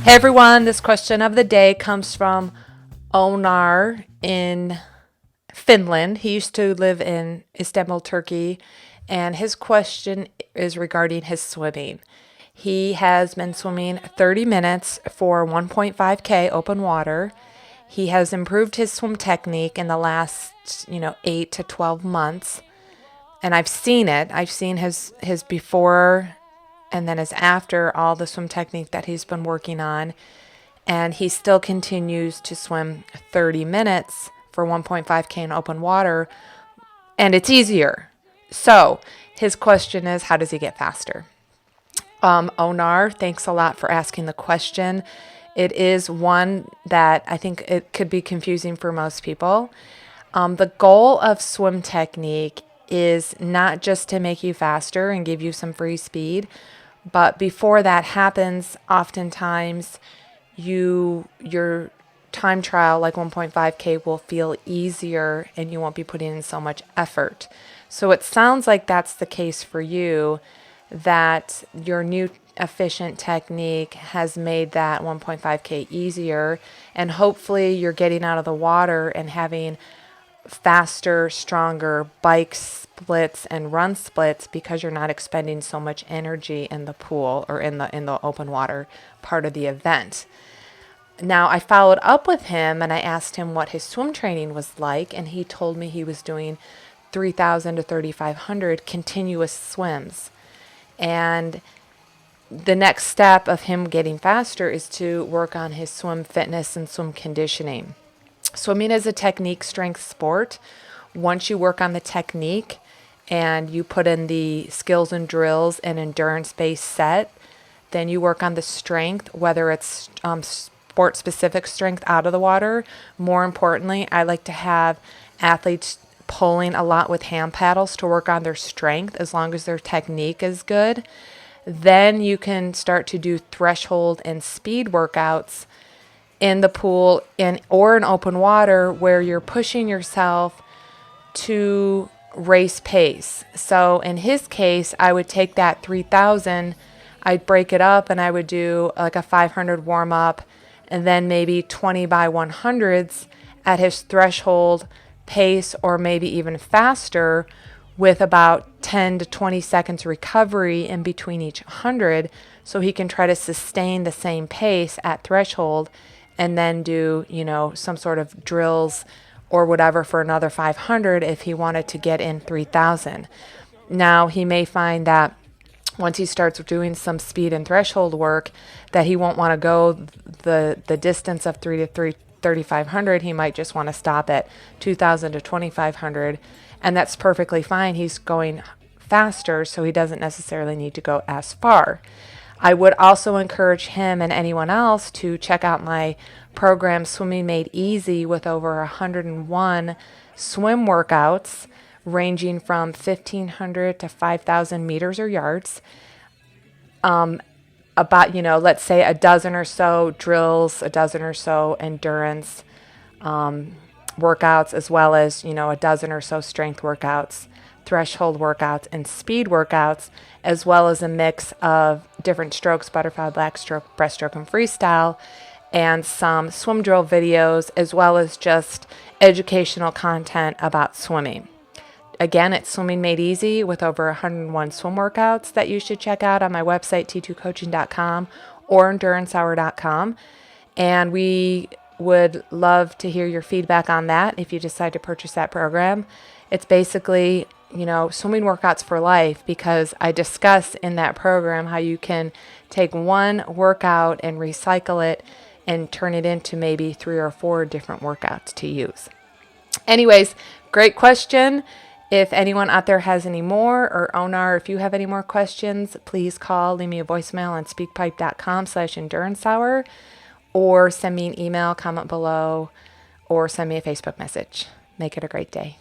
Hey everyone, this question of the day comes from Onar in Finland. He used to live in Istanbul, Turkey, and his question is regarding his swimming. He has been swimming 30 minutes for 1.5K open water. He has improved his swim technique in the last, 8 to 12 months. And I've seen it. I've seen his before and then his after, all the swim technique that he's been working on. And he still continues to swim 30 minutes for 1.5K in open water, and it's easier. So his question is, how does he get faster? Onar, thanks a lot for asking the question. It is one that I think it could be confusing for most people. The goal of swim technique is not just to make you faster and give you some free speed, but before that happens, oftentimes your time trial, like 1.5K, will feel easier and you won't be putting in so much effort. So it sounds like that's the case for you, that your new efficient technique has made that 1.5K easier, and hopefully you're getting out of the water and having faster, stronger bike splits and run splits because you're not expending so much energy in the pool or in the open water part of the event. Now, I followed up with him and I asked him what his swim training was like, and he told me he was doing 3,000 to 3,500 continuous swims. And the next step of him getting faster is to work on his swim fitness and swim conditioning. Swimming is a technique strength sport. Once you work on the technique and you put in the skills and drills and endurance-based set, then you work on the strength, whether it's sport-specific strength out of the water. More importantly, I like to have athletes pulling a lot with hand paddles to work on their strength as long as their technique is good. Then you can start to do threshold and speed workouts in the pool or in open water where you're pushing yourself to race pace. So in his case, I would take that 3,000, I'd break it up and I would do like a 500 warm up and then maybe 20 by 100s at his threshold pace, or maybe even faster, with about 10 to 20 seconds recovery in between each 100, so he can try to sustain the same pace at threshold and then do, some sort of drills or whatever for another 500 if he wanted to get in 3,000. Now, he may find that once he starts doing some speed and threshold work that he won't want to go the distance of 3,500. He might just want to stop at 2,000 to 2,500, and that's perfectly fine. He's going faster, so he doesn't necessarily need to go as far. I would also encourage him and anyone else to check out my program, Swimming Made Easy, with over 101 swim workouts ranging from 1,500 to 5,000 meters or yards. About, let's say a dozen or so drills, a dozen or so endurance workouts, as well as, a dozen or so strength workouts, threshold workouts, and speed workouts, as well as a mix of different strokes, butterfly, backstroke, breaststroke, and freestyle, and some swim drill videos, as well as just educational content about swimming. Again, it's Swimming Made Easy with over 101 swim workouts that you should check out on my website, t2coaching.com or endurancehour.com. And we would love to hear your feedback on that if you decide to purchase that program. It's basically, swimming workouts for life, because I discuss in that program how you can take one workout and recycle it and turn it into maybe 3 or 4 different workouts to use. Anyways, great question. If anyone out there has any more, or Onar, if you have any more questions, please leave me a voicemail on speakpipe.com/endurancehour, or send me an email, comment below, or send me a Facebook message. Make it a great day.